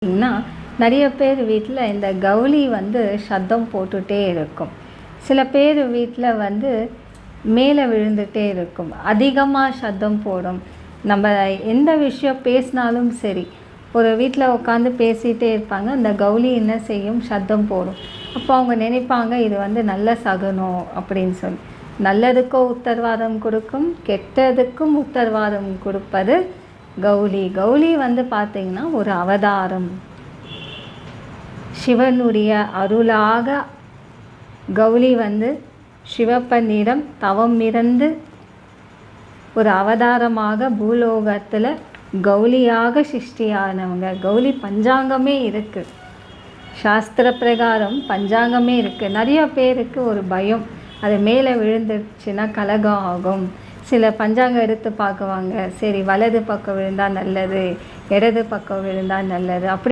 பார்த்தீங்கன்னா நிறைய பேர் வீட்டில் இந்த கவுளி சத்தம் போட்டுகிட்டே இருக்கும். சில பேர் வீட்டில் மேலே விழுந்துகிட்டே இருக்கும், அதிகமாக சத்தம் போடும். நம்ம எந்த விஷயம் பேசினாலும் சரி, ஒரு வீட்டில் உட்காந்து பேசிகிட்டே இருப்பாங்க, அந்த கவுளி என்ன செய்யும், சத்தம் போடும். அப்போ அவங்க நினைப்பாங்க இது நல்ல சகுனம் அப்படின்னு சொல்லி. நல்லதுக்கோ உத்தரவாதம் கொடுக்கும், கெட்டதுக்கும் உத்தரவாதம் கொடுப்பது கவுளி. கவுளி பார்த்திங்கன்னா ஒரு அவதாரம். சிவனுடைய அருளாக கவுளி சிவப்பனிடம் தவம் இருந்து ஒரு அவதாரமாக பூலோகத்தில் கவுளியாக சிருஷ்டியானவங்க. கவுளி பஞ்சாங்கமே இருக்குது, சாஸ்திர பிரகாரம் பஞ்சாங்கமே இருக்குது. நிறைய பேருக்கு ஒரு பயம், அது மேலே விழுந்துருச்சுன்னா கலகம் ஆகும். சில பஞ்சாங்கம் எடுத்து பார்க்குவாங்க, சரி வலது பக்கம் விழுந்தால் நல்லது, இடது பக்கம் விழுந்தால் நல்லது அப்படி